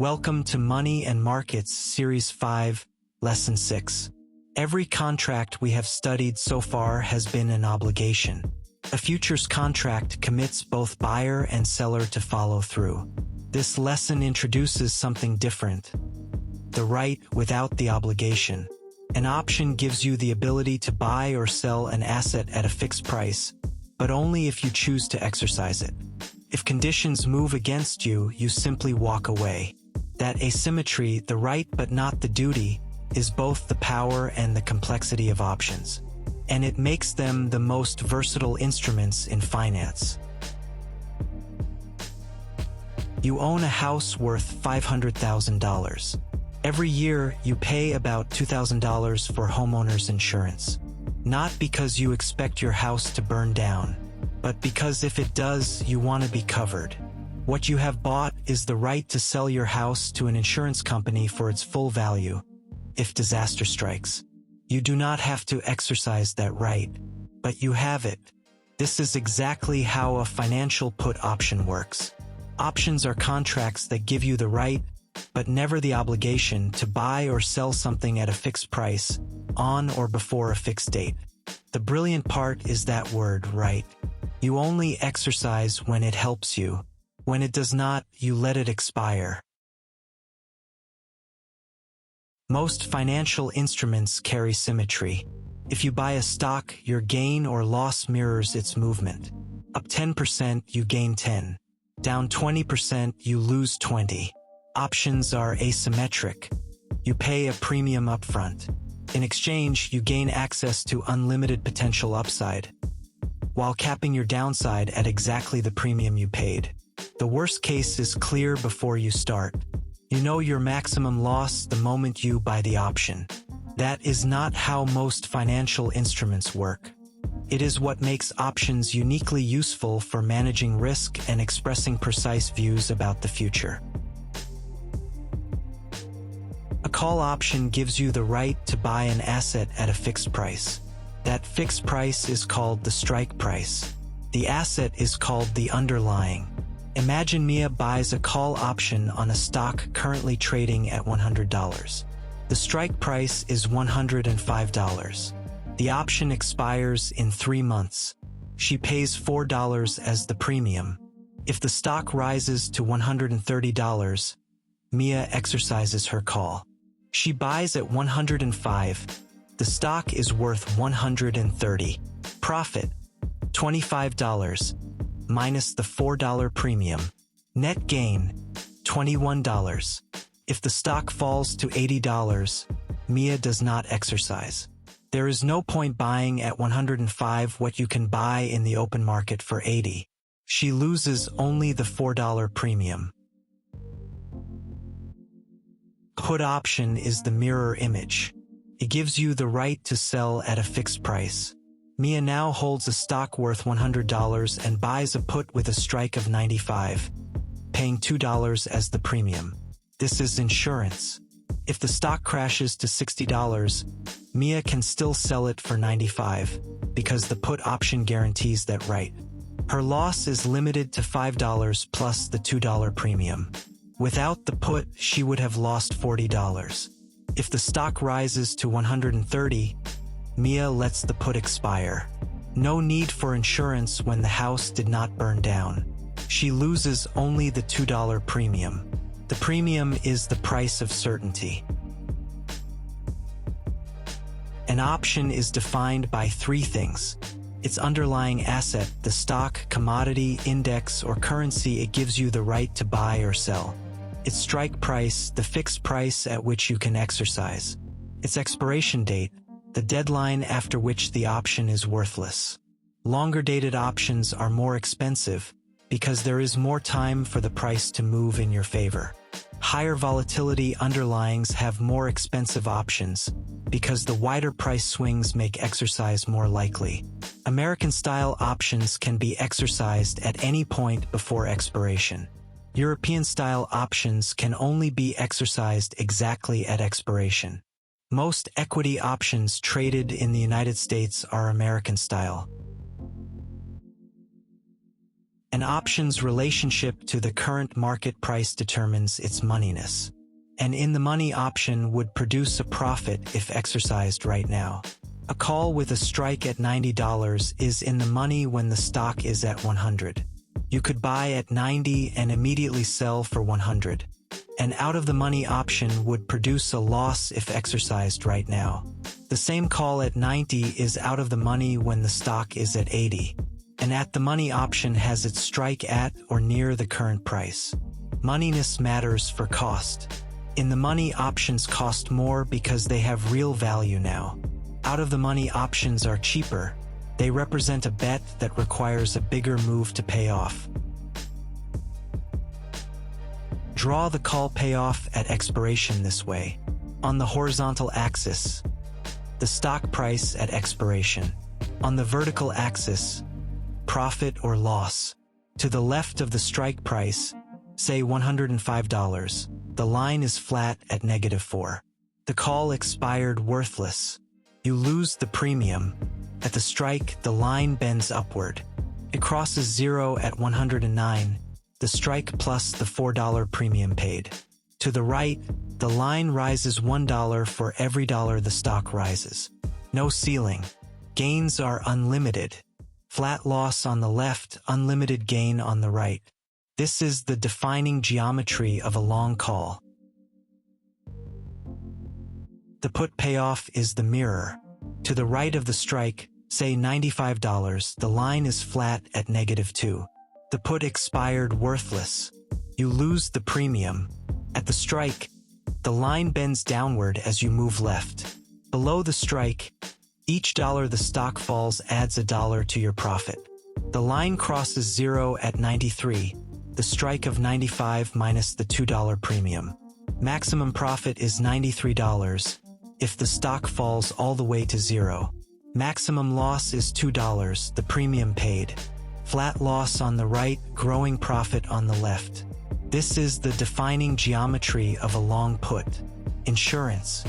Welcome to Money and Markets Series 5, Lesson 6. Every contract we have studied so far has been an obligation. A futures contract commits both buyer and seller to follow through. This lesson introduces something different: the right without the obligation. An option gives you the ability to buy or sell an asset at a fixed price, but only if you choose to exercise it. If conditions move against you, you simply walk away. That asymmetry, the right but not the duty, is both the power and the complexity of options. And it makes them the most versatile instruments in finance. You own a house worth $500,000. Every year, you pay about $2,000 for homeowner's insurance. Not because you expect your house to burn down, but because if it does, you want to be covered. What you have bought is the right to sell your house to an insurance company for its full value, if disaster strikes. You do not have to exercise that right, but you have it. This is exactly how a financial put option works. Options are contracts that give you the right, but never the obligation, to buy or sell something at a fixed price, on or before a fixed date. The brilliant part is that word, right. You only exercise when it helps you. When it does not, you let it expire. Most financial instruments carry symmetry. If you buy a stock, your gain or loss mirrors its movement. Up 10%, you gain 10. Down 20%, you lose 20. Options are asymmetric. You pay a premium upfront. In exchange, you gain access to unlimited potential upside, while capping your downside at exactly the premium you paid. The worst case is clear before you start. You know your maximum loss the moment you buy the option. That is not how most financial instruments work. It is what makes options uniquely useful for managing risk and expressing precise views about the future. A call option gives you the right to buy an asset at a fixed price. That fixed price is called the strike price. The asset is called the underlying. Imagine Mia buys a call option on a stock currently trading at $100. The strike price is $105. The option expires in 3 months. She pays $4 as the premium. If the stock rises to $130, Mia exercises her call. She buys at $105. The stock is worth $130. Profit: $25. Minus the $4 premium. Net gain: $21. If the stock falls to $80, Mia does not exercise. There is no point buying at $105 what you can buy in the open market for $80. She loses only the $4 premium. Put option is the mirror image. It gives you the right to sell at a fixed price. Mia now holds a stock worth $100 and buys a put with a strike of $95, paying $2 as the premium. This is insurance. If the stock crashes to $60, Mia can still sell it for $95, because the put option guarantees that right. Her loss is limited to $5 plus the $2 premium. Without the put, she would have lost $40. If the stock rises to $130, Mia lets the put expire. No need for insurance when the house did not burn down. She loses only the $2 premium. The premium is the price of certainty. An option is defined by 3 things: its underlying asset, the stock, commodity, index, or currency it gives you the right to buy or sell; its strike price, the fixed price at which you can exercise; its expiration date, the deadline after which the option is worthless. Longer-dated options are more expensive because there is more time for the price to move in your favor. Higher volatility underlyings have more expensive options because the wider price swings make exercise more likely. American-style options can be exercised at any point before expiration. European-style options can only be exercised exactly at expiration. Most equity options traded in the United States are American style. An option's relationship to the current market price determines its moneyness. And in the money option would produce a profit if exercised right now. A call with a strike at $90 is in the money when the stock is at 100. You could buy at 90 and immediately sell for 100. An out-of-the-money option would produce a loss if exercised right now. The same call at 90 is out of the money when the stock is at 80. An at-the-money option has its strike at or near the current price. Moneyness matters for cost. In the money, options cost more because they have real value now. Out-of-the-money options are cheaper. They represent a bet that requires a bigger move to pay off. Draw the call payoff at expiration this way. On the horizontal axis, the stock price at expiration. On the vertical axis, profit or loss. To the left of the strike price, say $105, the line is flat at -4. The call expired worthless. You lose the premium. At the strike, the line bends upward. It crosses zero at 109, the strike plus the $4 premium paid. To the right, the line rises $1 for every dollar the stock rises. No ceiling. Gains are unlimited. Flat loss on the left, unlimited gain on the right. This is the defining geometry of a long call. The put payoff is the mirror. To the right of the strike, say $95, the line is flat at -2. The put expired worthless. You lose the premium. At the strike, the line bends downward as you move left. Below the strike, each dollar the stock falls adds $1 to your profit. The line crosses zero at 93, the strike of 95 minus the $2 premium. Maximum profit is $93 if the stock falls all the way to zero. Maximum loss is $2, the premium paid. Flat loss on the right, growing profit on the left. This is the defining geometry of a long put. Insurance.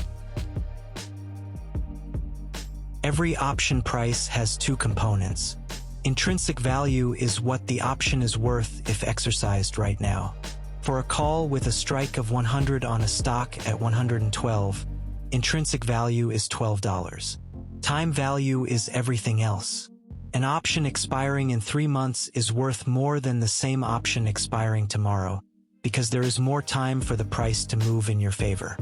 Every option price has two components. Intrinsic value is what the option is worth if exercised right now. For a call with a strike of 100 on a stock at 112, intrinsic value is $12. Time value is everything else. An option expiring in 3 months is worth more than the same option expiring tomorrow, because there is more time for the price to move in your favor.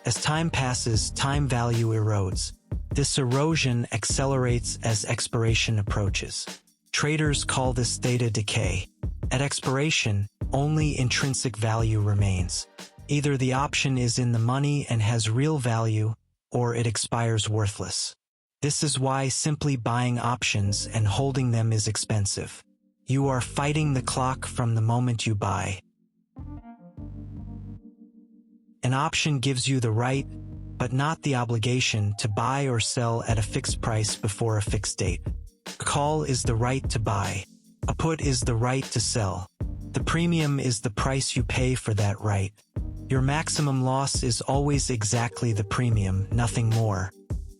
As time passes, time value erodes. This erosion accelerates as expiration approaches. Traders call this theta decay. At expiration, only intrinsic value remains. Either the option is in the money and has real value, or it expires worthless. This is why simply buying options and holding them is expensive. You are fighting the clock from the moment you buy. An option gives you the right, but not the obligation, to buy or sell at a fixed price before a fixed date. A call is the right to buy. A put is the right to sell. The premium is the price you pay for that right. Your maximum loss is always exactly the premium, nothing more.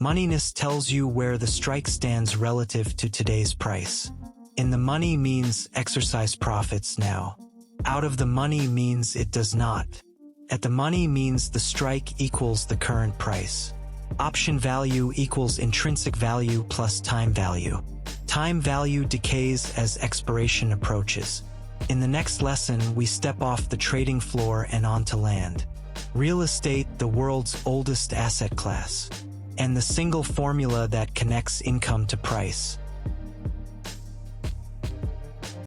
Moneyness tells you where the strike stands relative to today's price. In the money means exercise profits now. Out of the money means it does not. At the money means the strike equals the current price. Option value equals intrinsic value plus time value. Time value decays as expiration approaches. In the next lesson, we step off the trading floor and onto land. Real estate, the world's oldest asset class. And the single formula that connects income to price.